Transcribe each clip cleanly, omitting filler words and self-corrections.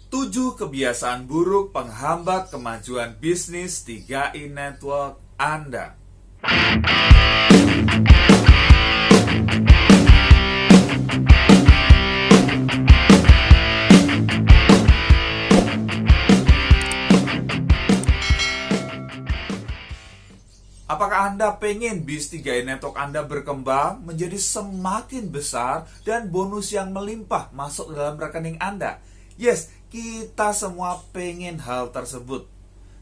7 kebiasaan buruk penghambat kemajuan bisnis 3i Network Anda. Apakah Anda pengen bis 3i Network Anda berkembang menjadi semakin besar dan bonus yang melimpah masuk dalam rekening Anda? Yes, kita semua pengen hal tersebut.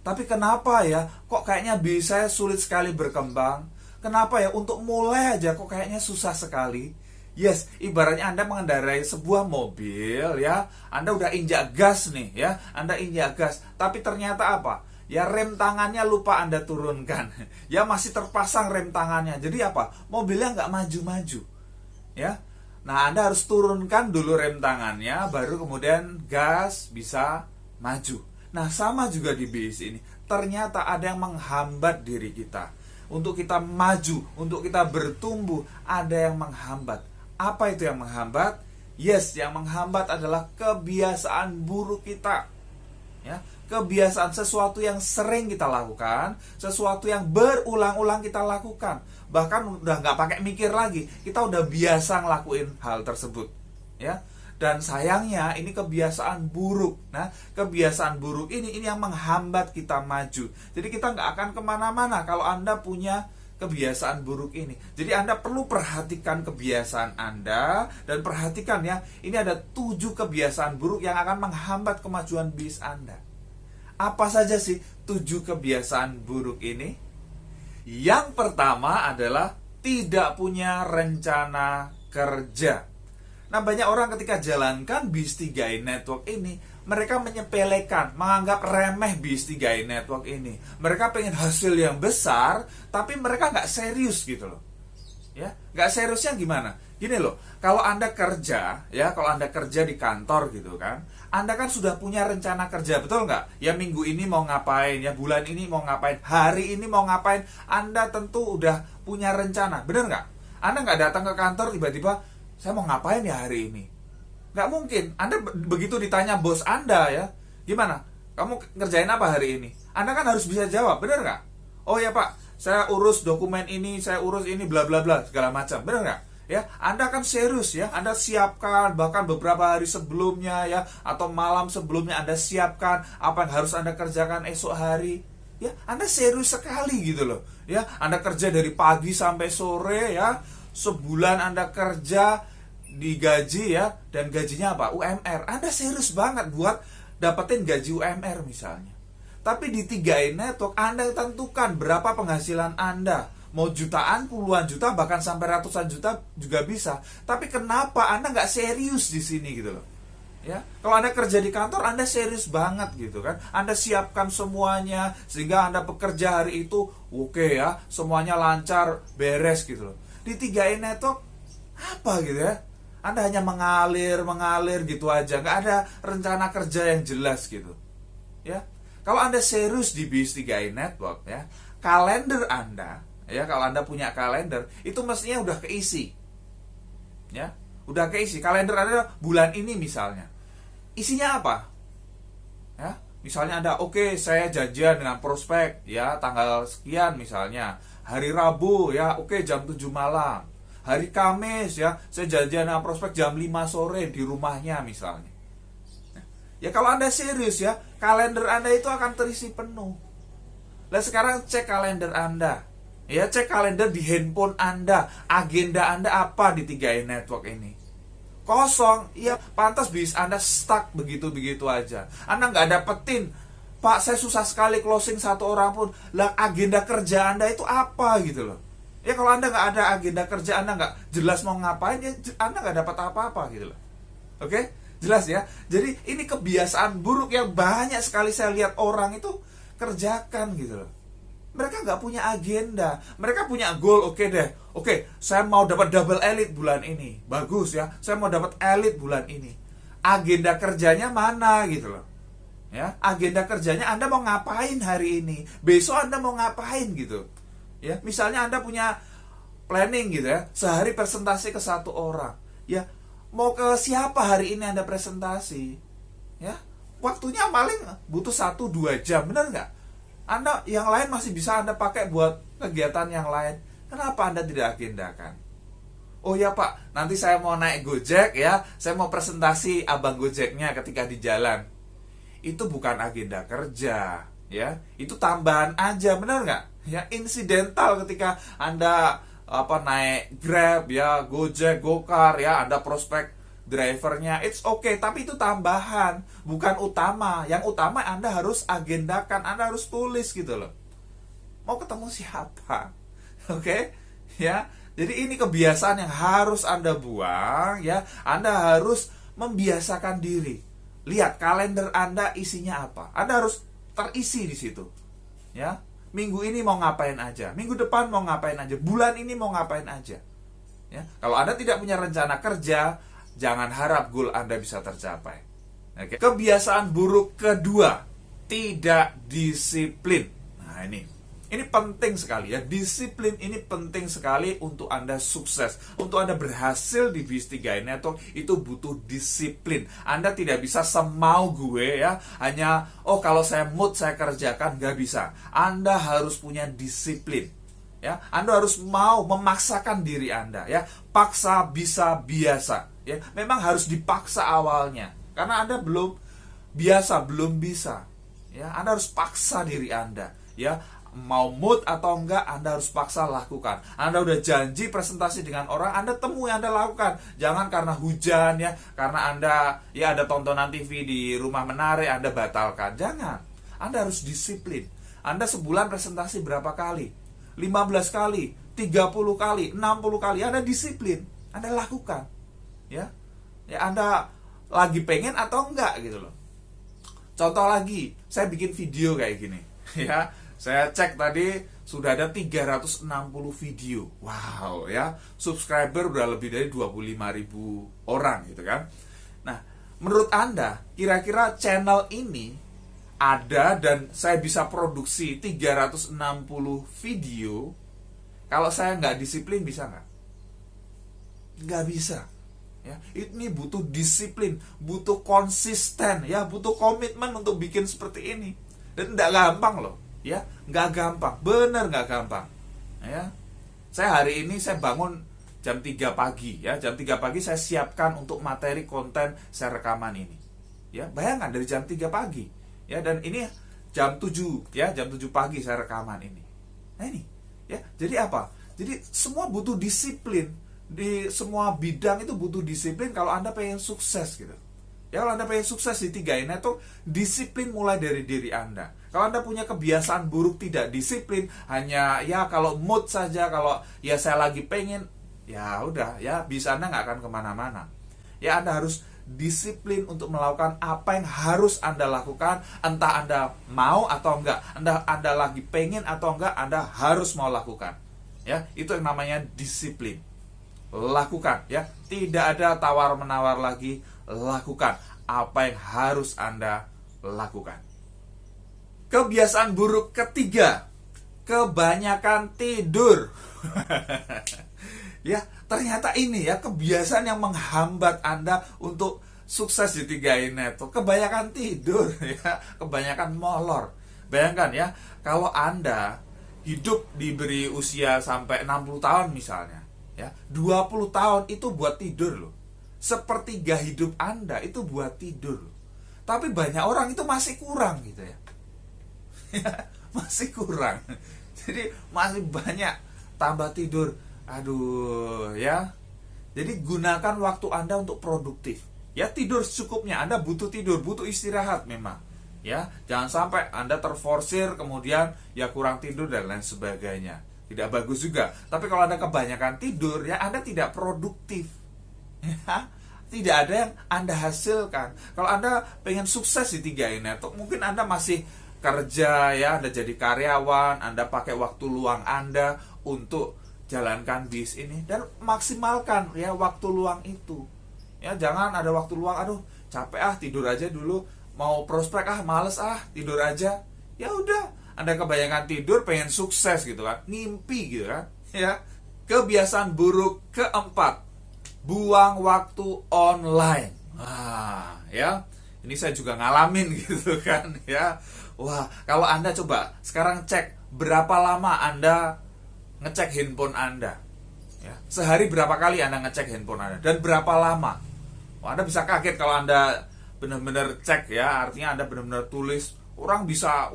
Tapi kenapa ya, kok kayaknya bis saya sulit sekali berkembang? Kenapa ya, untuk mulai aja kok kayaknya susah sekali? Yes, ibaratnya Anda mengendarai sebuah mobil ya, Anda udah injak gas nih ya, Anda injak gas, tapi ternyata apa? Ya rem tangannya lupa Anda turunkan. Ya masih terpasang rem tangannya. Jadi apa? Mobilnya nggak maju-maju. Ya. Nah, Anda harus turunkan dulu rem tangannya, baru kemudian gas bisa maju. Nah, sama juga di bis ini. Ternyata ada yang menghambat diri kita. Untuk kita maju, untuk kita bertumbuh, ada yang menghambat. Apa itu yang menghambat? Yes, yang menghambat adalah kebiasaan buruk kita. Ya, kebiasaan sesuatu yang sering kita lakukan, sesuatu yang berulang-ulang kita lakukan, bahkan udah nggak pakai mikir lagi, kita udah biasa ngelakuin hal tersebut, ya. Dan sayangnya ini kebiasaan buruk. Nah, kebiasaan buruk ini yang menghambat kita maju. Jadi kita nggak akan kemana-mana kalau Anda punya kebiasaan buruk ini. Jadi Anda perlu perhatikan kebiasaan Anda dan perhatikan ya, ini ada 7 kebiasaan buruk yang akan menghambat kemajuan bis Anda. Apa saja sih 7 kebiasaan buruk ini? Yang pertama adalah tidak punya rencana kerja. Nah, banyak orang ketika jalankan bis 3i Network ini, mereka menyepelekan, menganggap remeh bis 3i Network ini. Mereka pengen hasil yang besar, tapi mereka nggak serius gitu loh. Ya, nggak seriusnya gimana? Gini loh, kalau Anda kerja, ya, kalau Anda kerja di kantor gitu kan, Anda kan sudah punya rencana kerja, betul nggak? Ya minggu ini mau ngapain, ya bulan ini mau ngapain, hari ini mau ngapain, Anda tentu udah punya rencana, bener nggak? Anda nggak datang ke kantor tiba-tiba, saya mau ngapain ya hari ini? Nggak mungkin. Anda begitu ditanya bos Anda ya, gimana? Kamu ngerjain apa hari ini? Anda kan harus bisa jawab, bener nggak? Oh ya Pak, saya urus dokumen ini, saya urus ini, bla bla bla, segala macam, bener nggak? Ya, Anda kan serius ya, Anda siapkan bahkan beberapa hari sebelumnya ya, atau malam sebelumnya Anda siapkan apa yang harus Anda kerjakan esok hari. Ya, Anda serius sekali gitu loh. Ya, Anda kerja dari pagi sampai sore ya, sebulan Anda kerja digaji ya, dan gajinya apa? UMR. Anda serius banget buat dapetin gaji UMR misalnya. Tapi di 3i Network Anda tentukan berapa penghasilan Anda. Mau jutaan, puluhan juta, bahkan sampai ratusan juta juga bisa. Tapi kenapa Anda nggak serius di sini gitu loh? Ya, kalau Anda kerja di kantor, Anda serius banget gitu kan. Anda siapkan semuanya sehingga Anda bekerja hari itu oke ya, semuanya lancar, beres gitu loh. Di 3i Network apa gitu ya? Anda hanya mengalir gitu aja, nggak ada rencana kerja yang jelas gitu. Ya, kalau Anda serius di bis 3i Network ya, kalender Anda ya, kalau Anda punya kalender, itu mestinya udah keisi. Ya, udah keisi. Kalender Anda bulan ini misalnya. Isinya apa? Ya, misalnya Anda, oke, saya janjian dengan prospek ya, tanggal sekian misalnya. Hari Rabu ya, oke, jam 7 malam. Hari Kamis ya, saya janjian dengan prospek jam 5 sore di rumahnya misalnya. Ya, kalau Anda serius ya, kalender Anda itu akan terisi penuh. Nah, sekarang cek kalender Anda. Ya, cek kalender di handphone Anda. Agenda Anda apa di 3i Network ini? Kosong. Ya, pantas bis Anda stuck begitu-begitu aja. Anda nggak dapetin, Pak, saya susah sekali closing satu orang pun. Lah, agenda kerja Anda itu apa gitu loh. Ya, kalau Anda nggak ada agenda kerja, Anda nggak jelas mau ngapain, ya Anda nggak dapat apa-apa gitu loh. Oke? Jelas ya? Jadi, ini kebiasaan buruk yang banyak sekali saya lihat orang itu kerjakan gitu loh. Mereka nggak punya agenda. Mereka punya goal, oke deh. Oke, saya mau dapat double elite bulan ini. Bagus ya, saya mau dapat elite bulan ini. Agenda kerjanya mana gitu loh. Ya, agenda kerjanya Anda mau ngapain hari ini? Besok Anda mau ngapain gitu. Ya, misalnya Anda punya planning gitu ya, sehari presentasi ke 1 orang. Ya, mau ke siapa hari ini Anda presentasi? Ya, waktunya paling butuh 1-2 jam, benar nggak? Anda yang lain masih bisa Anda pakai buat kegiatan yang lain. Kenapa Anda tidak agendakan? Oh ya Pak, nanti saya mau naik Gojek ya, saya mau presentasi abang Gojeknya ketika di jalan. Itu bukan agenda kerja, ya. Itu tambahan aja, benar nggak? Ya, insidental ketika Anda naik Grab ya, Gojek, Gokar ya, Anda prospek drivernya, it's okay, tapi itu tambahan, bukan utama. Yang utama Anda harus agendakan, Anda harus tulis gitu loh. Mau ketemu siapa? Oke, ya. Jadi ini kebiasaan yang harus Anda buang ya. Anda harus membiasakan diri. Lihat kalender Anda isinya apa. Anda harus terisi di situ. Ya. Minggu ini mau ngapain aja, minggu depan mau ngapain aja, bulan ini mau ngapain aja. Ya. Kalau Anda tidak punya rencana kerja, jangan harap goal Anda bisa tercapai. Oke. Kebiasaan buruk kedua, tidak disiplin. Nah, ini penting sekali ya. Disiplin ini penting sekali untuk Anda sukses. Untuk Anda berhasil di Bis 3i Network itu butuh disiplin. Anda tidak bisa semau gue ya. Hanya, kalau saya mood saya kerjakan, nggak bisa. Anda harus punya disiplin. Ya, Anda harus mau memaksakan diri Anda ya. Paksa bisa biasa. Ya, memang harus dipaksa awalnya. Karena Anda belum biasa, belum bisa. Ya, Anda harus paksa diri Anda. Ya, mau mood atau enggak, Anda harus paksa lakukan. Anda udah janji presentasi dengan orang, Anda temui, Anda lakukan. Jangan karena hujan ya, karena Anda ya ada tontonan TV di rumah menarik, Anda batalkan. Jangan. Anda harus disiplin. Anda sebulan presentasi berapa kali? 15 kali, 30 kali, 60 kali. Anda disiplin. Anda lakukan. Ya. Ya, Anda lagi pengen atau enggak gitu loh. Contoh lagi, saya bikin video kayak gini, ya. Saya cek tadi sudah ada 360 video. Wow ya. Subscriber udah lebih dari 25.000 orang gitu kan. Nah, menurut Anda kira-kira channel ini ada dan saya bisa produksi 360 video, kalau saya nggak disiplin bisa nggak? Nggak bisa. Ya, ini butuh disiplin, butuh konsisten, ya, butuh komitmen untuk bikin seperti ini. Dan nggak gampang loh. Ya, nggak gampang, bener nggak gampang. Ya, saya hari ini saya bangun jam 3 pagi, ya, jam 3 pagi saya siapkan untuk materi konten saya rekaman ini. Ya, bayangkan dari jam 3 pagi, ya, dan ini jam 7, ya, jam 7 pagi saya rekaman ini. Nah ini, ya, jadi apa? Jadi semua butuh disiplin di semua bidang itu butuh disiplin kalau Anda pengen sukses gitu. Ya, kalau Anda pengen sukses di 3i Network, disiplin mulai dari diri Anda. Kalau Anda punya kebiasaan buruk tidak disiplin, hanya ya kalau mood saja, kalau ya saya lagi pengen, ya udah ya bisa Anda nggak akan kemana-mana. Ya, Anda harus disiplin untuk melakukan apa yang harus Anda lakukan, entah Anda mau atau enggak, Anda lagi pengen atau enggak, Anda harus mau lakukan. Ya, itu yang namanya disiplin. Lakukan ya, tidak ada tawar-menawar lagi. Lakukan apa yang harus Anda lakukan. Kebiasaan buruk ketiga, kebanyakan tidur. Ya, ternyata ini ya kebiasaan yang menghambat Anda untuk sukses di 3i Network. Kebanyakan tidur ya, kebanyakan molor. Bayangkan ya, kalau Anda hidup diberi usia sampai 60 tahun misalnya, ya, 20 tahun itu buat tidur loh. Sepertiga hidup Anda itu buat tidur. Tapi banyak orang itu masih kurang gitu ya. Masih kurang. Jadi masih banyak tambah tidur. Aduh ya. Jadi gunakan waktu Anda untuk produktif. Ya, tidur secukupnya. Anda butuh tidur, butuh istirahat memang. Ya, jangan sampai Anda terforsir kemudian ya kurang tidur dan lain sebagainya. Tidak bagus juga. Tapi kalau Anda kebanyakan tidur ya Anda tidak produktif. Ya, tidak ada yang Anda hasilkan. Kalau Anda pengen sukses di 3i Network, mungkin Anda masih kerja ya, Anda jadi karyawan, Anda pakai waktu luang Anda untuk jalankan bis ini dan maksimalkan ya waktu luang itu. Ya, jangan ada waktu luang, aduh capek tidur aja dulu, mau prospek males tidur aja. Ya udah, Anda kebanyakan tidur pengen sukses gitu kan, ngimpi gitu kan. Ya, kebiasaan buruk keempat, buang waktu online. Ya. Ini saya juga ngalamin gitu kan ya. Wah, kalau Anda coba sekarang cek berapa lama Anda ngecek handphone Anda. Ya, sehari berapa kali Anda ngecek handphone Anda dan berapa lama? Wah, Anda bisa kaget kalau Anda benar-benar cek ya, artinya Anda benar-benar tulis. Orang bisa,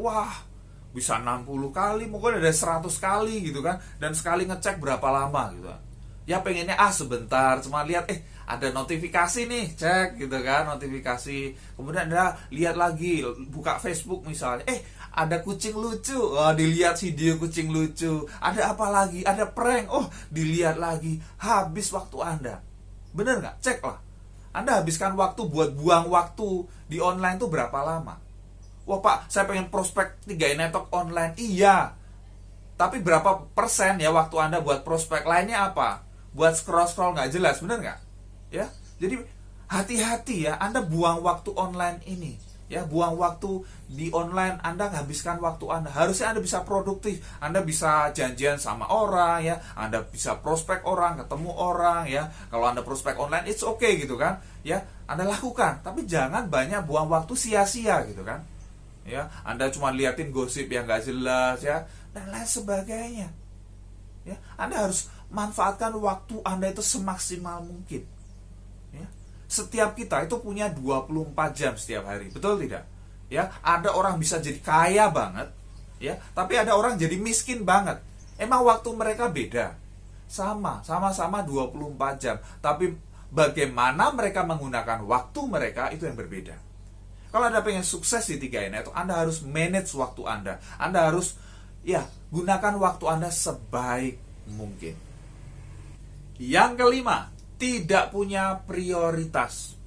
bisa 60 kali, mungkin ada 100 kali gitu kan. Dan sekali ngecek berapa lama gitu kan. Ya pengennya sebentar, cuma lihat ada notifikasi nih, cek gitu kan, notifikasi. Kemudian Anda lihat lagi, buka Facebook misalnya, ada kucing lucu, dilihat video kucing lucu. Ada apa lagi? Ada prank, dilihat lagi. Habis waktu Anda. Bener nggak? Cek lah. Anda habiskan waktu buat buang waktu di online tuh berapa lama? Wah Pak, saya pengen prospek 3i Network online. Iya. Tapi berapa persen ya waktu Anda buat prospek? Lainnya apa? Buat scroll-scroll nggak jelas, bener nggak? Ya, jadi hati-hati ya, Anda buang waktu online ini. Ya, buang waktu di online, Anda habiskan waktu Anda. Harusnya Anda bisa produktif. Anda bisa janjian sama orang ya, Anda bisa prospek orang, ketemu orang ya. Kalau Anda prospek online, it's okay gitu kan. Ya, Anda lakukan, tapi jangan banyak buang waktu sia-sia gitu kan. Ya, Anda cuma liatin gosip yang nggak jelas ya, dan lain sebagainya. Ya, Anda harus manfaatkan waktu Anda itu semaksimal mungkin. Ya. Setiap kita itu punya 24 jam setiap hari, betul tidak? Ya, ada orang bisa jadi kaya banget, ya, tapi ada orang jadi miskin banget. Emang waktu mereka beda? Sama-sama 24 jam, tapi bagaimana mereka menggunakan waktu mereka itu yang berbeda. Kalau Anda pengen sukses di 3i Network, Anda harus manage waktu Anda. Anda harus gunakan waktu Anda sebaik mungkin. Yang kelima, tidak punya prioritas.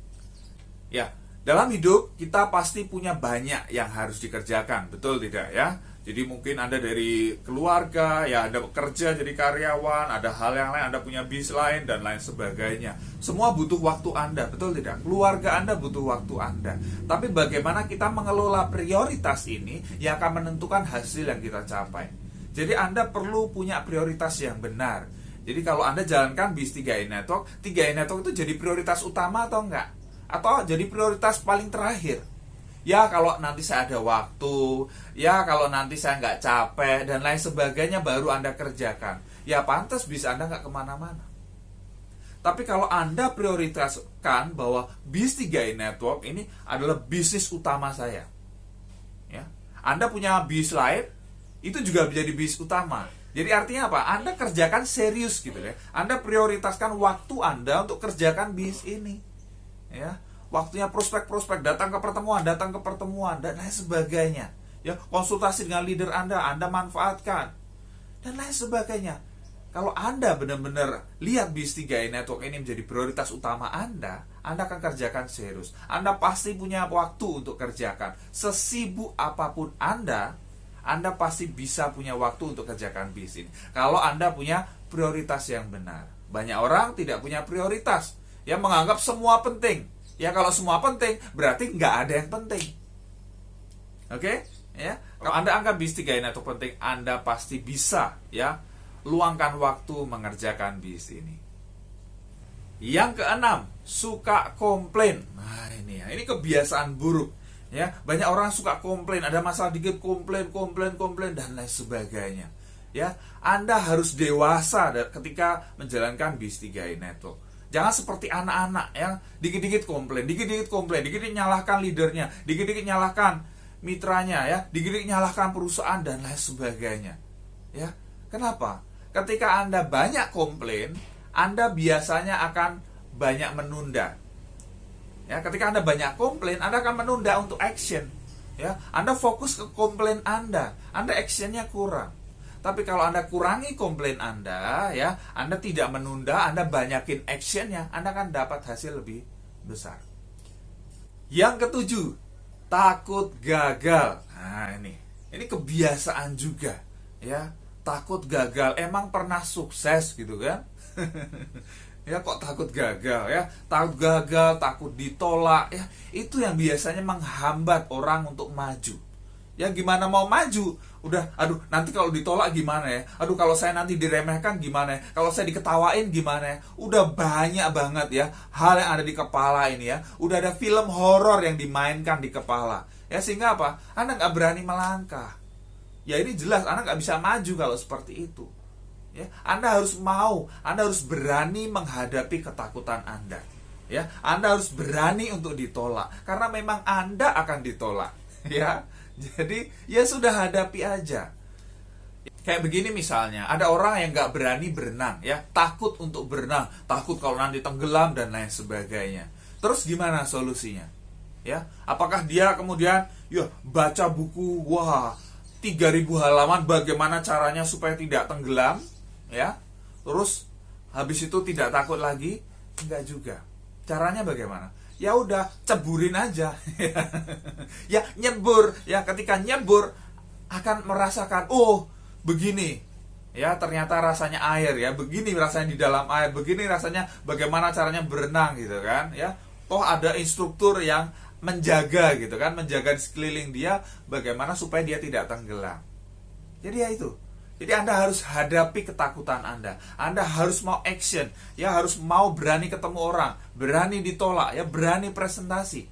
Ya, dalam hidup kita pasti punya banyak yang harus dikerjakan, betul tidak ya? Jadi mungkin Anda dari keluarga, ya Anda bekerja jadi karyawan, ada hal yang lain, Anda punya bis lain dan lain sebagainya. Semua butuh waktu Anda, betul tidak? Keluarga Anda butuh waktu Anda. Tapi bagaimana kita mengelola prioritas ini yang akan menentukan hasil yang kita capai. Jadi Anda perlu punya prioritas yang benar. Jadi kalau Anda jalankan bis 3i Network, 3i Network itu jadi prioritas utama atau enggak? Atau jadi prioritas paling terakhir? Ya kalau nanti saya ada waktu, ya kalau nanti saya nggak capek, dan lain sebagainya baru Anda kerjakan. Ya pantas bis Anda nggak kemana-mana. Tapi kalau Anda prioritaskan bahwa bis 3i Network ini adalah bisnis utama saya, ya, Anda punya bis lain, itu juga menjadi bis utama. Jadi artinya apa? Anda kerjakan serius gitu ya. Anda prioritaskan waktu Anda untuk kerjakan bis ini. Ya, waktunya prospek-prospek, datang ke pertemuan, dan lain sebagainya. Ya, konsultasi dengan leader Anda manfaatkan. Dan lain sebagainya. Kalau Anda benar-benar lihat bis 3i Network ini menjadi prioritas utama Anda akan kerjakan serius. Anda pasti punya waktu untuk kerjakan. Sesibuk apapun Anda pasti bisa punya waktu untuk kerjakan bis ini. Kalau Anda punya prioritas yang benar. Banyak orang tidak punya prioritas. Ya, menganggap semua penting. Ya, kalau semua penting, berarti nggak ada yang penting. Oke? Ya, kalau Anda anggap bis 3i Network penting, Anda pasti bisa ya luangkan waktu mengerjakan bis ini. Yang keenam, suka komplain. Nah, ini kebiasaan buruk. Ya, banyak orang suka komplain, ada masalah dikit komplain dan lain sebagainya. Ya, Anda harus dewasa ketika menjalankan bis 3i Network. Jangan seperti anak-anak yang dikit-dikit komplain, dikit-dikit nyalahkan leadernya, dikit-dikit nyalahkan mitranya ya, dikit-dikit nyalahkan perusahaan dan lain sebagainya. Ya, kenapa? Ketika Anda banyak komplain, Anda biasanya akan banyak menunda. Ya, ketika Anda banyak komplain, Anda akan menunda untuk action. Ya, Anda fokus ke komplain Anda actionnya kurang. Tapi kalau Anda kurangi komplain Anda, ya, Anda tidak menunda, Anda banyakin actionnya, Anda akan dapat hasil lebih besar. Yang ketujuh, takut gagal. Nah, ini kebiasaan juga, ya. Takut gagal. Emang pernah sukses gitu kan? Ya, kok takut gagal ya? Takut gagal, takut ditolak ya. Itu yang biasanya menghambat orang untuk maju. Ya gimana mau maju? Udah, aduh nanti kalau ditolak gimana ya? Aduh kalau saya nanti diremehkan gimana ya? Kalau saya diketawain gimana ya? Udah banyak banget ya hal yang ada di kepala ini ya. Udah ada film horor yang dimainkan di kepala. Ya sehingga apa? Anda nggak berani melangkah. Ya ini jelas Anda nggak bisa maju kalau seperti itu. Ya, Anda harus mau, Anda harus berani menghadapi ketakutan Anda. Ya, Anda harus berani untuk ditolak karena memang Anda akan ditolak. Ya, jadi ya sudah hadapi aja. Kayak begini misalnya, ada orang yang nggak berani berenang, ya takut untuk berenang, takut kalau nanti tenggelam dan lain sebagainya. Terus gimana solusinya? Ya, apakah dia kemudian ya baca buku, wah 3000 halaman bagaimana caranya supaya tidak tenggelam, ya? Terus habis itu tidak takut lagi? Enggak juga. Caranya bagaimana? Ya udah ceburin aja. Ya nyebur, ya ketika nyebur akan merasakan, oh begini ya ternyata rasanya air, ya begini rasanya di dalam air, begini rasanya bagaimana caranya berenang gitu kan, ya toh ada instruktur yang menjaga gitu kan, menjaga di sekeliling dia bagaimana supaya dia tidak tenggelam. Jadi ya itu. Jadi Anda harus hadapi ketakutan Anda. Anda harus mau action, ya harus mau berani ketemu orang, berani ditolak, ya berani presentasi.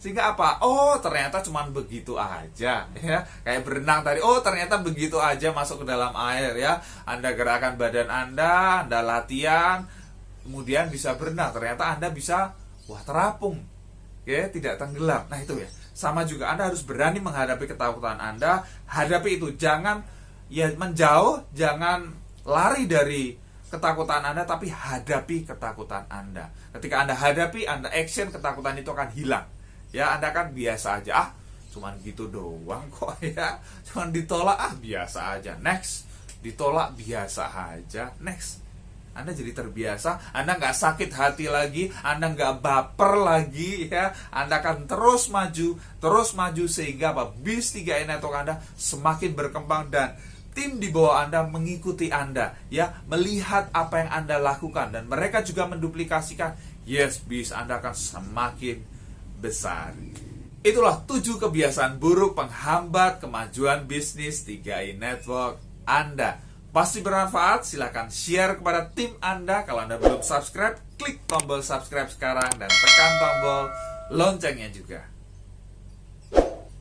Sehingga apa? Oh, ternyata cuman begitu aja, ya. Kayak berenang tadi. Oh, ternyata begitu aja masuk ke dalam air, ya. Anda gerakan badan Anda latihan, kemudian bisa berenang. Ternyata Anda bisa terapung. Oke, tidak tenggelam. Nah, itu ya. Sama juga Anda harus berani menghadapi ketakutan Anda. Hadapi itu, jangan ya menjauh, jangan lari dari ketakutan Anda, tapi hadapi ketakutan Anda. Ketika Anda hadapi, Anda action, ketakutan itu akan hilang. Ya, Anda kan biasa aja, cuman gitu doang kok ya. Cuman ditolak, biasa aja. Next, ditolak biasa aja. Next. Anda jadi terbiasa, Anda nggak sakit hati lagi, Anda nggak baper lagi, ya. Anda akan terus maju sehingga apa? BIS 3i Network Anda semakin berkembang dan tim di bawah Anda mengikuti Anda, ya, melihat apa yang Anda lakukan dan mereka juga menduplikasikan. Yes, BIS Anda akan semakin besar. Itulah 7 kebiasaan buruk penghambat kemajuan bisnis 3i Network Anda. Pasti bermanfaat, silakan share kepada tim Anda. Kalau Anda belum subscribe, klik tombol subscribe sekarang dan tekan tombol loncengnya juga.